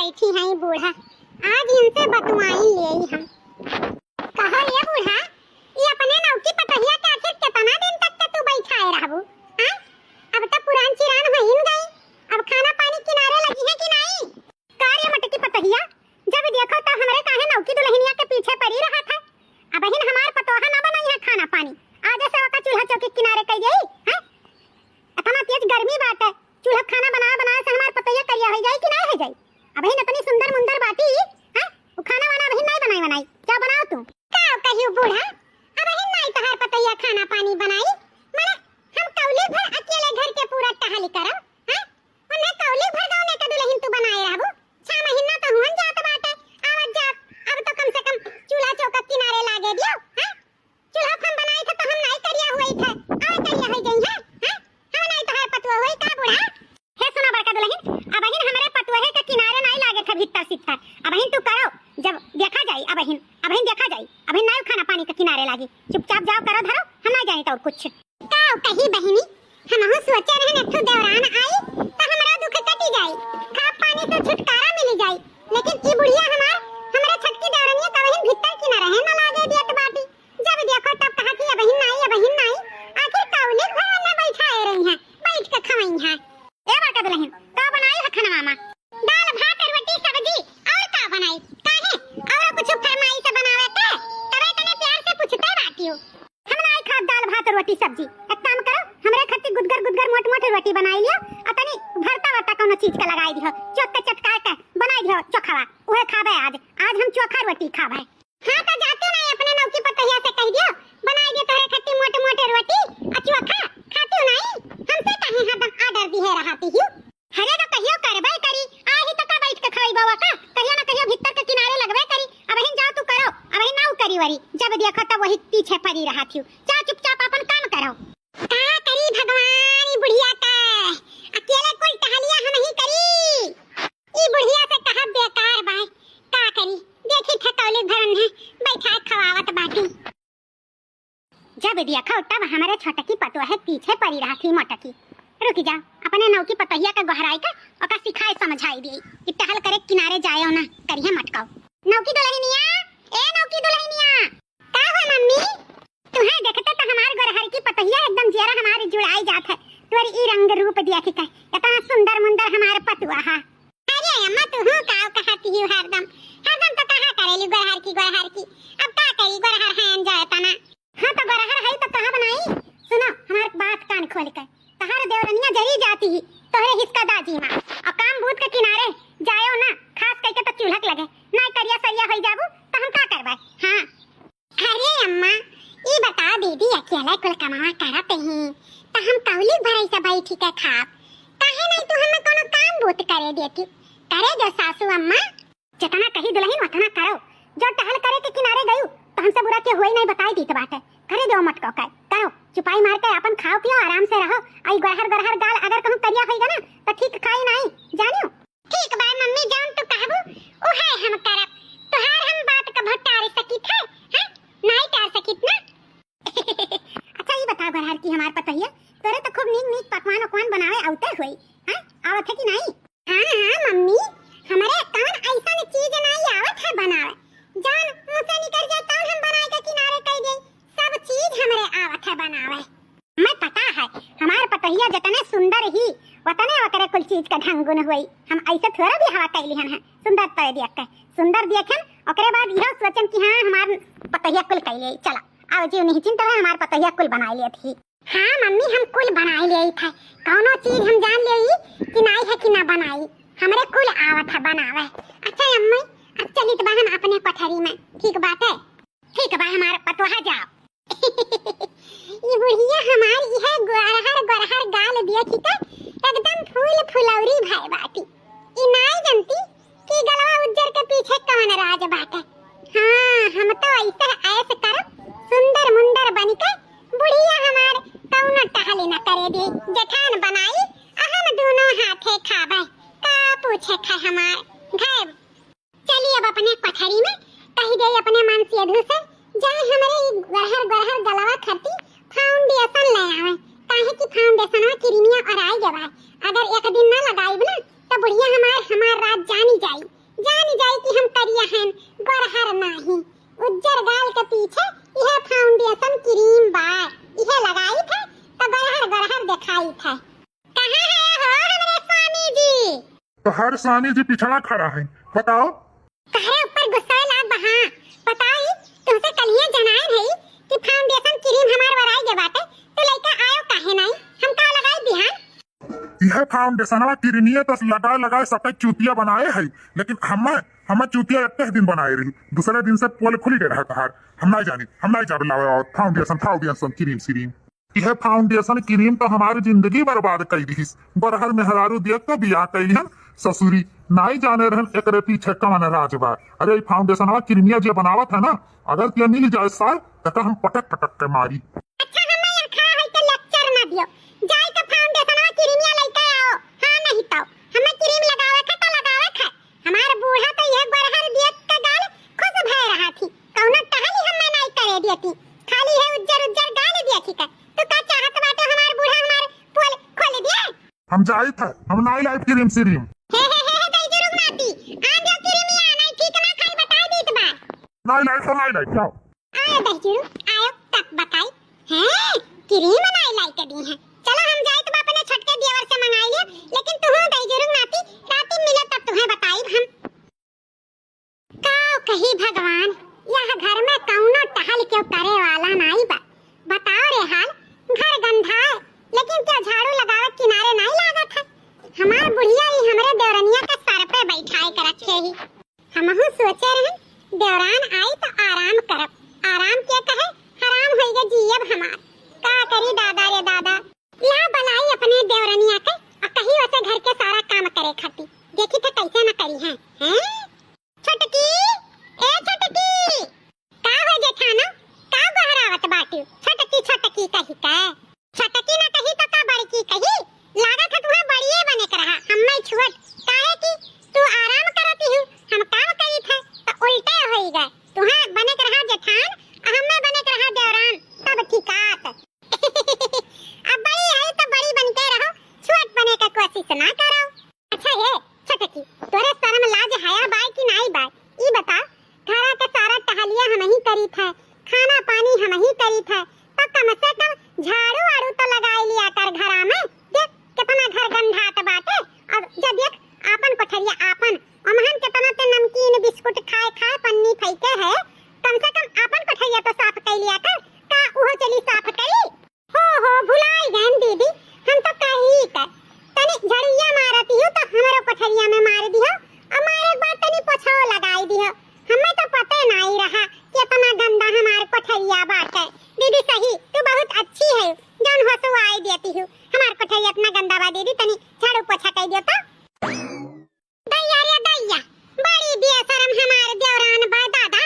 बैठी हैं बूढ़ा। आज इनसे बतवाई ले हम। कहो ये बूढ़ा, ये अपने नौकी पतहिया के आखिर कितना दिन तक तू बैठाए रहबू? हां, अब तो पुरान चिरान होइन गई, अब खाना पानी किनारे लगी है कि नहीं? कार्य मटकी पतहिया, जब देखो तो हमरे काहे नौकी दुल्हनिया के पीछे पड़ी रहा था। अब हिन हमार पतोहा ना बनाई है खाना पानी, आज से ओका चूल्हा चौकी किनारे कई गई। हां, इतना तेज गर्मी बात है, चूल्हा खाना बना से हमार पतैया करिया हो जाए कि नहीं हो जाए? अब हिन इतनी सुंदर मुंदर बाटी, हां, वो खाना वाना अब हिन नहीं बनाई, क्या बनाओ तू? का कहियो बूढ़ा, अब हिन नहीं तहार पतैया खाना पानी बनाई, माने हम कौली भर अकेले घर के पूरा टहली करब। हां, उन्हें कौली भर गाँव ने का दुल्हन तू बनाए रहबू। 6 महीना तो हुन जात बाटे, आवत जात, अब तो कम से कम चूल्हा चौका किनारे लागे दियो। हां, चूल्हा हम बनाई थे तो हम नहीं करिया हुई थे, अब करिया हो गई है। हां, हम नहीं तहार पतुआ होई का बूढ़ा? हे सुना बड़का दुल्हन, अब हिन हमरे पतुआ के किनारे नहीं लागे थे भीतर सित्तर। अब हिन तू करो, जब देखा जाए अब हिन देखा जाए, अब हिन नहीं खाना पानी के किनारे लागी। चुपचाप जाओ करो धरो, हम नहीं जानी तो कुछ। का कही बहिनी, हमहु सोचे रहन एकठो देवरान आई त हमरा दुख कटी जाई, खा पानी से छुटकारा मिल जाई। लेकिन ई बुढ़िया हमरे छटकी देवरानिया का हिन भीतर किनारे है ना लागे दियत बाटी। जब देखो तब कहा कि अब हिन नहीं, आखिर कौली घर में बैठाए रही हैं, बैठ के खवई हैं। ए बड़का दुल्हन, का बनाई है खाना मामा? दाल भात रोटी सब्जी, और का बनाई? काहे और कुछ फरमाई से बनावे के? तबे तने प्यार से पूछते बाटियो। हम नहीं खा दाल भात रोटी सब्जी। एक काम करो, हमरे खातिर गुदगर मोट रोटी बनाई लियो, आ तनी भरता वरता कोनो चीज के लगाई दियो, चोक के चटका के बनाई दियो चोखावा, ओहे खाबे आज हम चोखा रोटी खाबे। हां तो जाते नहीं अपने नौकी पतहिया से कह दियो, बनाई दे तोरे खातिर मोट रोटी आ चोखा, खाती नहीं? हमसे काहे हरदम आर्डर दिए रहती हो? हरे तो कहियो करबे करी, आही तो का बैठ के खइबा का, कहियो ना कहियो भीतर के किनारे लगबे करी। अब हिन जाओ तू करो, अब हिन नाउ करी वरी, जब देखो तब वही पीछे पड़ी रहती हो। जा चुपचाप अपन काम करो। का करी भगवान, ई बुढ़िया का अकेले कोई टहलिया हम ही करी। ई बुढ़िया से कहा बेकार बाय, का करी? देखी थे कौली भरन है बैठा खवावत बाटी। जब देखो तब हमारे छोटकी पतुआ है पीछे पड़ी रहती मोटकी। रुक जा, अपने नौकी पतहिया का गहराई का ओका सिखाए समझाई दी कि टहल करे किनारे जायो ना, करिए मटकाओ। नौकी दुल्हनिया, ए नौकी दुल्हनिया, का हो मम्मी? तुहे देखते तो हमार गरहर की पतहिया एकदम जरा हमारी जुड़ाई जात है। तोरी ई रंग रूप देखी के इतना सुंदर मुंदर हमार पतुआ है। अरे अम्मा तू हूं का कहती हो हरदम तो कहा करेली गरहर की, अब का करी गरहर है अनजाए तना। हां तो गरहर है तो कहां बनाई? सुनो हमार बात कान खोल के, तहार देवरनिया जरी जाती ही तोहरे हिस्सा दाजी मां, और काम बूथ के किनारे जायो ना, खास करके तो चूल्हा लगे ना करिया सरिया होई जाबू तो हम का करबे? हां अरे अम्मा ई बता दीदी, अकेले कुल कमावा करत ही तो हम कौली भरई से बैठी के खाब, काहे नहीं तू हमें कोनो काम बूथ करे देती? करे दो सासू अम्मा, जितना कही दुल्हन उतना करो। जो टहल करे के किनारे गयू तो हमसे बुरा के होई नहीं बताई दी तो बात है, करे दो मटको के करो, चुपाई मार के अपन खाओ पियो आराम से रहो। आई गरहर गाल अगर कहूं करिया होईगा ना तो ठीक खाई नहीं जानियो। ठीक बा मम्मी, जान तू कहबू ओ है हम करब, तोहार हम बात का भटार सकित है, हां नहीं टार सकित ना। अच्छा ये बता गरहर की हमार पतहिया, तोरे तो खूब नीक पकवान बनावे आउते होई, हां आवत है कि नहीं? हां मम्मी, हमरे कौन ऐसा चीज नहीं आवत है बनावे, जान मुंह से निकल जाए तो हम बनाए के किनारे कह दे, सब चीज हमरे आवत है बनावे। मैं पता है हमार पतहिया जितने सुंदर ही वतने वतरे कुल चीज का ढंग गुण हुई। हम ऐसे थोड़ा भी हवा कैली हन है, सुंदर तय देख के सुंदर देखन ओकरे बाद इहो सोचन कि हां हमार पतहिया कुल कैले, चला आओ जी नहीं चिंता है हमार पतहिया कुल बनाई ले थी। हां मम्मी हम कुल बनाई ले थे, कौनो चीज हम जान ले कि नहीं है कि ना बनाई, हमरे कुल आवत है बनावे। अच्छा अम्मी अब चली तो हम अपने कोठरी में, ठीक बात है? ठीक बा हमार पतोहा जाओ। ये बुढ़िया हमारी है गरहर गाल दिया ठीक है, एकदम फूल फुलौरी भाई बाटी। ई नहीं जानती कि गलवा उज्जर के पीछे कौन राज बाटे। हां हम तो ऐसे कर सुंदर मुंदर बन के बुढ़िया हमार कौनो टहली न करे दे, जठान बनाई हम दोनों हाथे खाबे, का पूछे खे हमार घर। चलिए अब अपने कोठरी में कही दे अपने मन से अधू से जाए हमारे गरहर गलवा खती फाउंडेशन ले आवे, काहे की फाउंडेशन में क्रीमिया और आई जवा, अगर एक दिन ना लगाई ना तो बुढ़िया हमार रात जानी जाई कि हम करिया हैं गरहर नाही। उज्जर गाल के पीछे यह फाउंडेशन क्रीम बा, यह लगाई थे तो गरहर गरहर दिखाई थे। कहाँ है हो हमारे स्वामी जी? तो हर स्वामी जी पिछड़ा खड़ा है, बताओ। कहे ऊपर गुस्सा लाग बहा, बताई तुमसे कलिए जनाए है कि फाउंडेशन क्रीम हमार वराई के बाटे, तो लइका आयो काहे नहीं? हम का लगाई बिहान? यह फाउंडेशनवा किरनिये तो लगा सबके चूतिया बनाए है, लेकिन हम चूतिया एक दिन बनाए रही, दूसरे दिन से पोल खुली रहा कहार। हम नहीं जाने लावे फाउंडेशन क्रीम। यह फाउंडेशन क्रीम तो हमारी जिंदगी बर्बाद कर दी। बरहर में हरारू देख के बियाह कैली हन ससुरी, नहीं जाने रहन एकरे पीछे कवन राज बा। अरे फाउंडेशनवा क्रीमिया जो बनावत है ना, अगर ते मिल जाए साल तो हम पटक के मारी। अच्छा हमें यहाँ खा है तो लेक्चर ना दियो, जाए तो फाउंडेशनवा क्रीमिया लेके आओ। हाँ नहीं तो हमें क्रीम लगावे खा। हमार बूढ़ा तो यह बरहर देख के गाल खुश भय रहा थी, कौनो टहली हमें नहीं करे देती, खाली है उज्जर गाल देखी का। तो का चाहत बाटे हमार बूढ़ा हमार पोल खोल दिया? हम जाई था, हम नहीं लाइफ क्रीम सीरीम। हे दई जरूर नाती आ दियो क्रीमिया नहीं ठीक ना खाई बता दीत बा। नहीं लाइफ जाओ। आयो दई जरूर आयो तक बताई हैं क्रीम नहीं लाई के दी है। चलो हम जाए तो अपने छटके देवर से मंगाई ले, लेकिन तू दई जरूर नाती राती मिले तब तुम्हें बताई हम। काओ कही भगवान यह घर में कौनो टहल क्यों करे वाला नहीं बा। बताओ रे हाल, घर गंधा है लेकिन क्या झाड़ू लगावत किनारे नहीं लागत है। हमार बुढ़िया ही हमरे देवरनिया के सर पे बैठाए के रखे ही। हमहु सोचे रहे देवरान आई तो आराम करब, आराम के कहे हराम होइगे जीयब हमार। का करी दादा रे दादा, ला बनाई अपने देवरनिया के और कही वैसे घर के सारा काम करे खाती। देखी तो कैसे न करी है हैं? छोटकी ए छोटकी का हो जेठानो, का बहरावत बाटी? छोटकी कही का छोटकी ना कही तो का बड़की कही? लागत है तुम्हें बड़िए बने कर रहा, हम मैं छोट काहे की तू आराम करती हूँ, हम काम करी थे तो उल्टे होई गए। तुम्हें बने कर रहा जेठान और हमें बने कर रहा देवरान, तब ठीकात। अब बड़ी है तो बड़ी बनके रहो, छोट बने का कोशिश ना करो। अच्छा ये छोटकी तोरे शर्म लाज हया बाय कि नहीं बाय? ई बता, घरा का सारा टहलिया हम ही करी थे, खाना पानी हम ही करी थे, तो कम से कम झाड़ू वाड़ू तो लगाई लिया कर घरा में। देख कितना घर गंधात बाटे, अब जब देख आपन कोठरिया आपन अमहन कितना ते नमकीन बिस्कुट खाए पन्नी फेंके है, कम से कम आपन कोठरिया तो साफ कर लिया कर। का उहो चली साफ करी? हो भुलाई गन दीदी, हम तो कही कर तनी झड़िया मारती हूँ तो हमारे कोठरिया में मार दियो और मारे एक बार तनी पोछो लगाई दियो। हमें तो पता नहीं रहा कि इतना गंदा हमारे कोठरिया बाटे। दीदी सही तू बहुत अच्छी है, जान हंसू आई देती हूँ। हमारे कोठरिया इतना गंदा बा दीदी, तनी झाड़ू पोछा कर दियो तो। दैया रे दैया, बड़ी बेशरम हमारे देवरान बा दादा।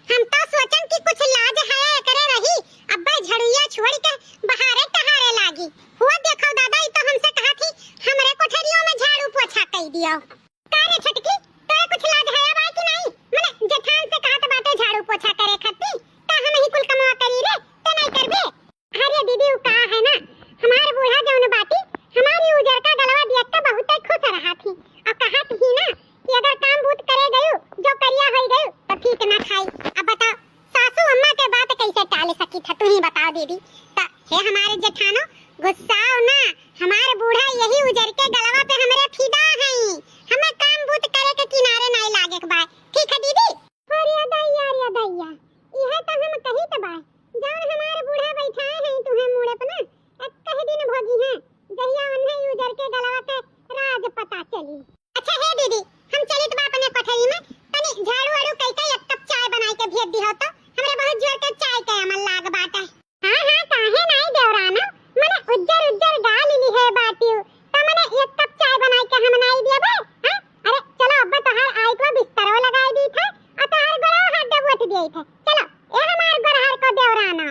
हम तो सोचन कि कुछ लाज है करे रही, अब झड़िया छोड़ के बहारे टहारे लागी। हुआ देखो दादा, ई तो हमसे कहा थी हमरे कोठरियों में झाड़ू पोछा कर दियो। कारे छटकी तोरे कुछ लाज है बा कि नहीं? मने जेठान से कहा तो बाटे झाड़ू पोछा करे खाती, ता हम ही कुल कमवा करी रे, ते नहीं करबे? अरे दीदी उ का है ना, हमारे बूढ़ा जौन बाटी हमारी उजर का गलवा देख के बहुत खुश रहा थी और कहा थी ना कि अगर काम बूत करे गयो जो करिया होई गयो तो ठीक ना खाई। अब बताओ सासू अम्मा के बात कैसे टाल सकी था, तू ही बताओ दीदी। ता हे हमारे जेठानो गुस्साओ ना, हमारे बूढ़ा यही उजर के गलवा पे हमरे फिदा है, हमें काम बूत करे के किनारे नहीं लागे के बा, ठीक है दीदी? अरे दैया यह तो हम कही त बा, जान हमारे बूढ़ा बैठाए हैं तुम्हें मुड़े पे ना, एक कह दिन भोगी है जहिया उन्हें उजर के गलवा के राज पता चली। अच्छा है दीदी, हम चलित बा अपने कोठरी में, तनी झाड़ू वाड़ू कई एक कप चाय बनाई के भेज दिहो तो हमरे बहुत जोर के चाय के अमल लाग बाटे। हां काहे नहीं देवराना, मने उज्जर गाल ली है बाटी तो मने एक कप चाय बनाई के हम नहीं देबे? हां अरे चलो अब्बा तोहार आई तो बिस्तरो लगाई दी थे और तोहार गोड़ा हाथ दबोट दिए थे। चलो ए हमार गोरहर को देवराना।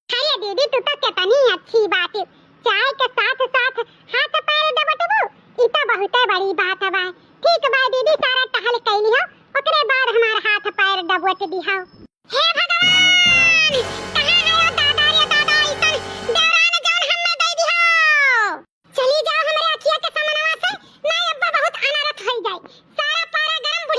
अरे दीदी तू तो कितनी अच्छी बात, चाय के साथ साथ हाथ पैर दबोटबू, ई तो बहुत बड़ी बात है। ठीक बा दीदी, सारा टहल कैली हो ओकरे बाद हमार हाथ पैर दबोट दिहो। हे भगवान कहां है ओ दादा रे दादा, ऐसन देवरान जान हमें दे दिहो। चली जाओ हमरे अखिया के सामनवा से, नहीं अब्बा बहुत अनरत हो जाए, सारा पारा गरम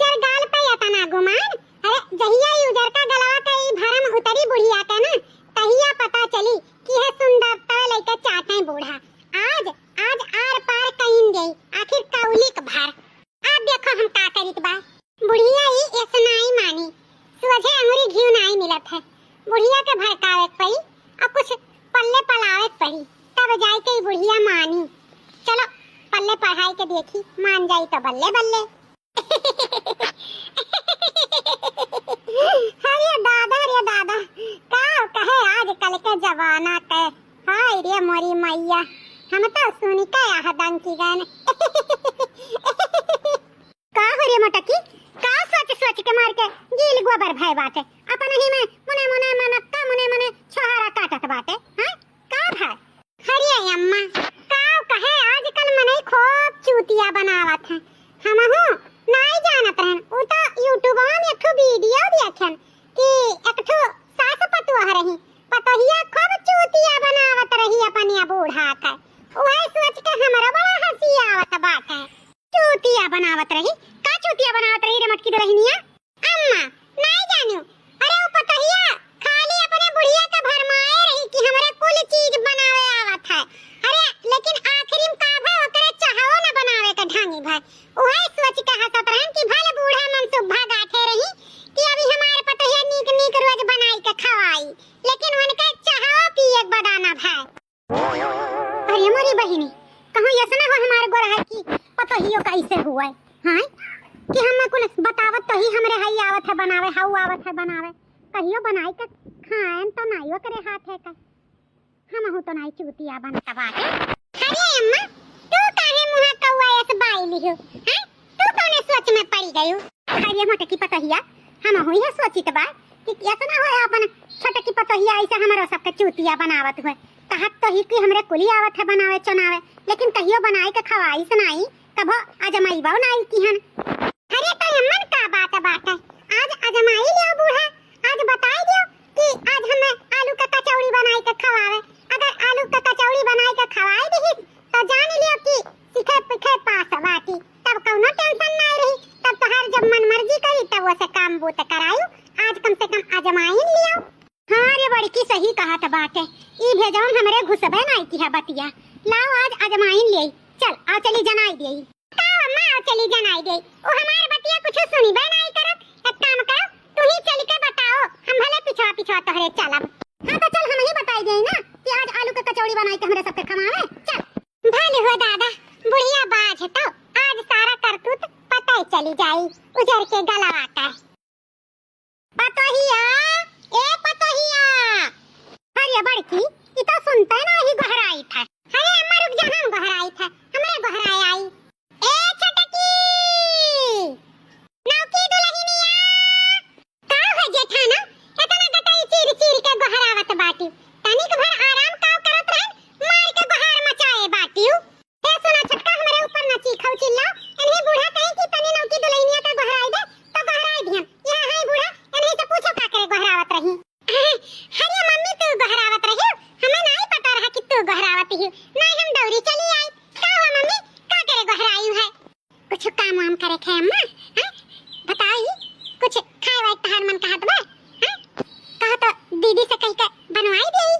उजर गाल पे यातना गुमान। अरे जहिया ई उजर का गलवा का ई भरम उतरी बुढ़िया के ना, तहिया पता चली कि है सुंदरता लइका चाटे बूढ़ा। आज आज आर पार कहीं गई आखिर कौलिक भर। अब देखो हम का करित बा। बुढ़िया ई ऐसनाई मानी, सोझे अंगुरी घिउ नहीं मिलत है। बुढ़िया के भड़कावे पड़ी और कुछ पल्ले पलावे पड़ी, तब जाई के बुढ़िया मानी। चलो पल्ले पढ़ाई के देखी, मान जाई तो बल्ले बल्ले। रे दादा का कहे आजकल के जमाना के। हाय रे मोरी मैया, हम तो सुनी का यह डंकी गन। का हो रे मोटकी, का सोच के मार के गील गोबर भय बाटे। अपन ही में मुने मुने मनक्का मुने मुने छोहारा काटत बाटे। हां का भाई हरिया अम्मा का कहे आजकल मने खूब चूतिया बनावत है। हम हो नहीं जानत रहन। उ तो यूट्यूब में एक वीडियो देखन कि एक ठो सास पतुआ रही, पतोहिया खूब चूतिया बनावत रही अपनिया बूढ़ा का। ओहे सोच के हमरा बड़ा हंसी आवत बाटे। चूतिया बनावत रही, का चूतिया बनावत रही रे मटकी दुल्हनिया? अम्मा नहीं जानू। अरे वो पतोहिया खाली अपने बुढ़िया के भरमाए रही कि हमरा कुल चीज बनावे आवत है। अरे लेकिन आखिरी में का भाई ओकरे चाहो न बनावे के ढंगी भाई। ओहे सोच के हंसत रहन कि भले बूढ़ा मन सुभा गाठे रही कि अभी हमारे पतोहिया नीक नीक रोज बनाई के खवाई, लेकिन उनके चाहो पिए बदाना भाई। अरे मोरी बहिनी, कहूं ऐसा हो हमारे गोरहा की पतोहियो कैसे हुआ हां कि हम कुल बतावत तो ही हमरे हई आवत है बनावे, हाउ आवत है बनावे। कहियो बनाई के खाएन तो नाइयो करे हाथ है का। हम हो तो नाई चूतिया बनता बाटे। अरे अम्मा तू काहे मुहा कौवा ऐसे बाई लियो? हैं तू कौने सोच में पड़ी गयो? अरे मोटे की पतोहिया हम होई है सोचित बा कि ऐसा ना होए अपन छोटे की पतोहिया ऐसे हमरो सबके चूतिया बनावत हुए। कहत तो ही कि हमरे कुली आवत है बनावे चनावे, लेकिन कहियो बनाई के खवाई सुनाई कभो अजमाईबो नाई किहन। अरे तो अम्मन का बात है, आज अजमाई लियो बूढ़ा। आज बताई दियो कि आज हमें आलू का कचौड़ी बनाई के खवावे। अगर आलू का कचौड़ी बनाई के खवाई दी तो जान लियो कि सिखे पिखे पास बाटी, तब कौनो टेंशन नहीं रही। तब तो हर जब मन मर्जी करी तब वो से काम बूत करायू। आज कम से कम अजमाई लियो। हां रे बड़की सही कहा त बाटे। ई भेजौन हमरे घुसबे नहीं की है बतिया। लाओ आज अजमाई ले। चल आ चली जनाई देई। का अम्मा आ चली जनाई देई। ओ हमार बतिया कुछ सुनीबे नहीं करत। एक काम करो तू ही चल के बताओ, हम भले पिछवा तोहरे चलब। हां तो चल हम ही बताई देई ना कि आज आलू के कचौड़ी बनाई के हमरे सबके खवावे। चल भले हो दादा, बुढ़िया बाज है तो आज सारा करतूत पता ही चली जाई उजर के गलवा का। पतोहिया ए पतोहिया, अरे बड़की ई तो सुनते ना ही गहराई था। अरे अम्मा रुक जा, हम गहराई था, हमरे गहराई आई। ए छटकी नौकी दुल्हनिया का हो जेठाना, इतना गटाई चीर चीर के गहरावत बाटी। तनिक भर आराम काव करत रहन, मार के गहार मचाए बाटी। ए सुना छटका हमरे ऊपर न चीखौ चिल्ला। इन्हीं बूढ़ा कहे कि तनी नौकी दुल्हनिया का गहराई दे तो गहराई दिहन। यह है बूढ़ा, इन्हीं से पूछो का करे गहरावत रही। अरे मम्मी तू गहरावत रही, हमें नहीं पता रहा कि तू गहरावत ही। नहीं हम दौड़ी चली आई। का हुआ मम्मी, का करे गहराई है? कुछ काम वाम करे खे अम्मा? हैं बताई कुछ खाए वाए तहार मन कहत बा? हैं कहा तो दीदी से कह के बनवाई देई।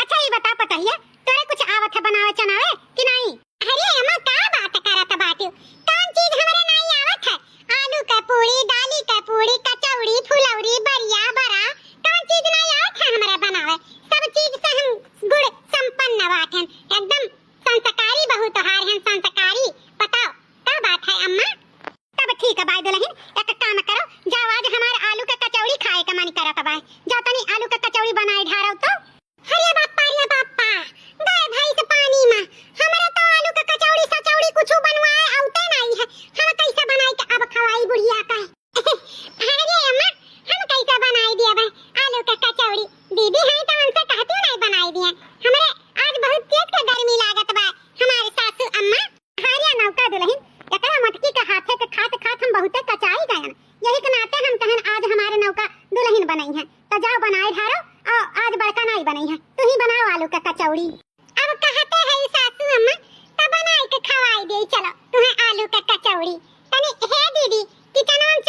अच्छा ये बता पतोहिया, तोरे कुछ आवत है बनावे चनावे कि नहीं? अरे अम्मा का बात करत बाटी, कौन चीज हमरे नहीं आवत है? आलू का पूरी, दाली का पूरी, कचौड़ी, फुलौरी, बरिया बरा, कौन चीज नहीं आवत है हमरे बनावे? सब चीज से हम गुड़ संपन्न बाटन, एकदम संस्कारी बहू तोहार हैं, संस्कारी। बताओ का बात है अम्मा? तब ठीक है बाई दुल्हन, एक काम करो, जाओ आज हमारे आलू का कचौड़ी खाए का मन करत बा। जाओ तनी आलू का कचौड़ी बनाए ढारो तो। अरे बापा गए भाई से पानी में। हमरा तो आलू का कचौड़ी सचौड़ी कुछ बनवाए आउते नहीं है। हम कैसे बनाई के अब खवाई बुढ़िया का? अरे अम्मा हम कैसे बनाई दिए भाई आलू का कचौड़ी? दीदी है तो उनसे कहती नहीं बनाई दिए। हमरे आज बहुत तेज के गर्मी लागत बा हमारे सासू अम्मा। हारिया नौका दुल्हन, एकरा मटकी के हाथे के खात खात हम बहुते कचाई गए। यही के नाते हम कहन आज हमारे नौका दुल्हन बनाई है। तो जाओ बनाए ढारो, और आज बड़का नहीं बनाई है, तू ही बनाओ आलू का कचौड़ी। अब कहते हैं सासू अम्मा तो बनाई के खवाई दे। चलो तुम्हें आलू का कचौड़ी। तनी हे दीदी किचन में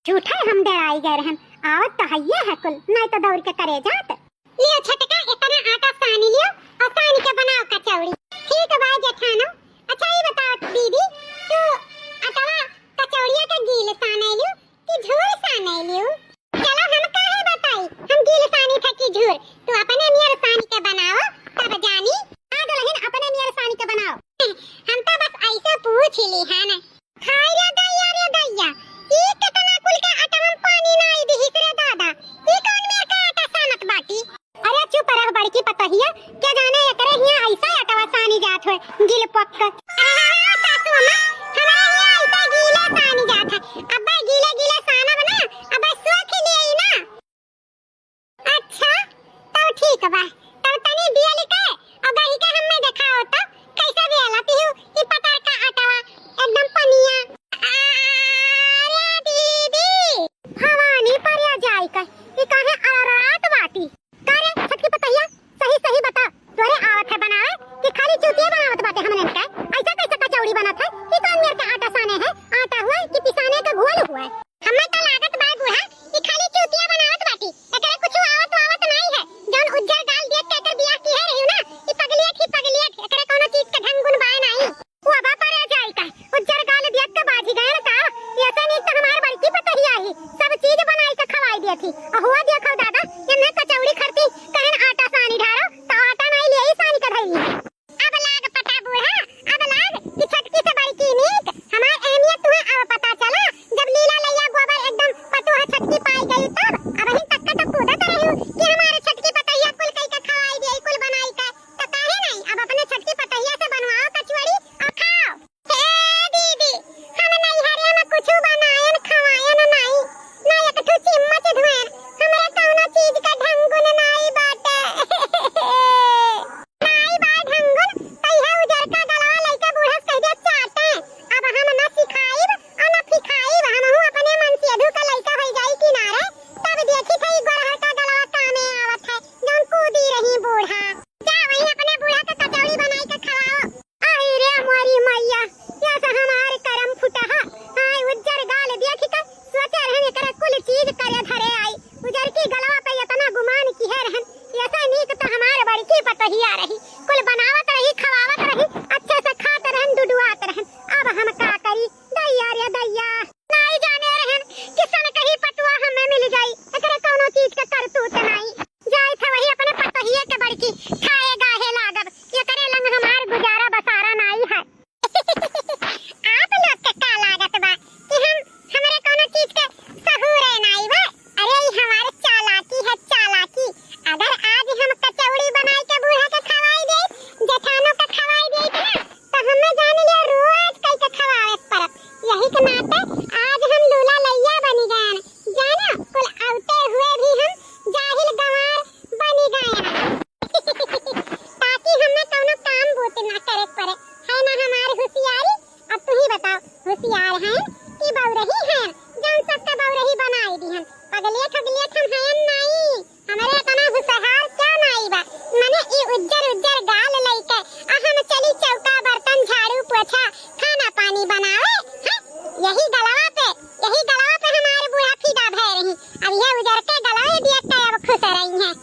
झूठा हम डराई गए रहन। आवत तो हइये है कुल, नहीं तो दौड़ के करे जात। लियो छटका इतना आटा सानी लियो और सानी के बनाओ कचौड़ी। ठीक बा जेठानो। अच्छा ये बताओ दीदी, तू अटवा कचौड़िया का गील साने लियो कि झूर साने लियो? चलो हम काहे बताई, हम गील सानी था कि झूर। तू अपने नियर सानी के बनाओ तब जानी। आ दुल्हन अपने नियर सानी के बनाओ। हम तो बस ऐसे पूछ ली है ना। खाई रे दैया ई कितना कुल का आटा में पानी नहीं दिही रे दादा। ई कौन में का आटा सानत बाटी? अरे चुप रह बड़की पतहिया, क्या जाने एकरे हिया ऐसा आटा सानी जात होय गिल पक। सासू अम्मा हमारे हिया ऐसा गीला सानी जात है। अब्बा गीले साना बना अब्बा सोख लिए ना। अच्छा तब ठीक बा, तब तनी दिया लिखे और गही के हमें दिखाओ तो कैसा बेला पीहू ई पतार का आटा एकदम पनिया। अरे दीदी हवानी पर या जाई का ई काहे आरात बाटी? करे छटकी पतैया सही बता, तोरे आवत है बनावे कि खाली चूतिया बनावत बाटे? हमने का ऐसा कैसा कचौड़ी बनत है? ई कौन मेरे का आटा साने है? आटा हुआ कि पिसाने का घोल हुआ है? हमें तो लागत बा बूढ़ा ई खाली चूतिया बनावत बाटी, एकरे कुछ आवत नहीं है। जौन उज्जर डाल देख के एकर बियाह की है रही ना, ई पगलियत एकरे कोनो चीज का ढंग गुण बा नहीं। वो बा पर जाई का उज्जर गाल देख के बाजी गए का। ऐसा नहीं तो हमार बड़की पतरिया ही सब चीज बनाई के खवाई दी थी। और हुआ देखो दादा ये मैं कचौड़ी खरती कहन आटा सानी ढारो तो आटा नहीं ले ही सानी का धइली। अब लाग पता बूढ़ा, अब लाग कि छटकी से बड़की नीक हमार अहमियत तुम्हें अब पता चला जब लीला लैया गोबर एकदम पतोह छटकी पाई गई तब। अब ही तक तो कूदत रही कि हमारे छटकी पतैया कुल कई के खवाई दे कुल बनाई का, तो काहे नहीं अब अपने छटकी पतैया से बनवाओ कचौड़ी और खाओ। हे दीदी हम नहीं हरे में कुछ बनायन खवायन नहीं ना एक ठो चिम्मच धुएन हमरा कौनो चीज का ढंगुन नहीं बाटे। नहीं बा ढंगुन तइहे उजर का गलवा लइका बूढ़स कह दे चाटे। अब हम न सिखाइब और न फिखाइब, हमहू अपने मन से अधु का लइका हो जाई किनारे तब देखी थई गोरहर का गलवा कामे आवत है जौन कूदी रही बूढ़ा। जा वही अपने बूढ़ा के कचौड़ी बनाई के खवाओ। आई रे मोरी मैया ऐसा हमारे करम फुटा है। आई उज्जर गाल देख के सोचे रहन एकरा कुल चीज करे धरे आई। उजर की गलवा पे इतना गुमान की है रहन, ऐसा नीक तो हमारे बड़की पतहिया रही कुल बनावत रही खवावत रही अच्छे से खात रहन दुडुआत रहन। अब हम का करी दैया रे दैया, नहीं जाने रहन कि सन कहीं पटुआ हमें मिल जाई एकरा कोनो चीज का करतूत नहीं। जाई था वही अपने पतहिया के बड़की खाए गाहे लागब एकरे लंग हमार गुजारा बसारा नहीं है। आप लोग के का लागत बा कि हम हमरे कोनो चीज के सहूर नहीं बा? अरे ये हमारे चालाकी है चालाकी। अगर आज हम कचौड़ी बनाई के बूढ़ा के खवाई दे जेठानो के खवाई दे ना तो हमें जान लिया रोज कई के खवावे परत। यही के नाते आज हम लूला लैया बनी गए जाना कुल आवते हुए भी हम जाहिल गंवार बनी गए ताकि हमें कोनो काम बोते ना करे पड़े है ना हमारी होशियारी। अब तू ही बताओ होशियार हैं कि बौरही हैं जौन सबके बौरही बनाई दी हम? पगलियत हम हैं नहीं, हमारे इतना होशियार क्या नहीं बा? मने ई उज्जर गाल लइके आ हम चली चौका बर्तन झाड़ू पोछा खाना पानी बनावे हैं? यही गलवा पे हमारे बूढ़ा फिदा भय रही। अब ये उजर के गलवे देख के अब खुश रही हैं।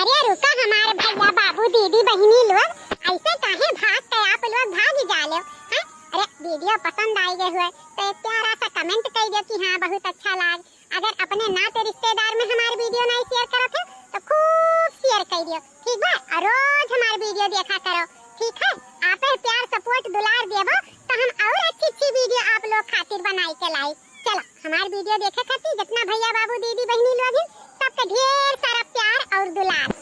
अरे रुको हमारे भैया बाबू दीदी बहिनी लोग ऐसे काहे भागते आप लोग भाग जाले हैं? अरे वीडियो पसंद आई गए हुए तो एक प्यारा सा कमेंट कर दियो कि हाँ बहुत अच्छा लाग। अगर अपने नाते रिश्तेदार में हमारे वीडियो नहीं शेयर करत है तो खूब शेयर कर दियो ठीक है, और रोज हमारे वीडियो देखा करो ठीक है। आप प्यार सपोर्ट दुलार देबो तो हम और अच्छी वीडियो आप लोग खातिर बनाई के लाई। चलो हमारे वीडियो देखे खातिर जितना भैया बाबू दीदी बहनी लोग हैं सबके ढेर सारा प्यार और दुलार।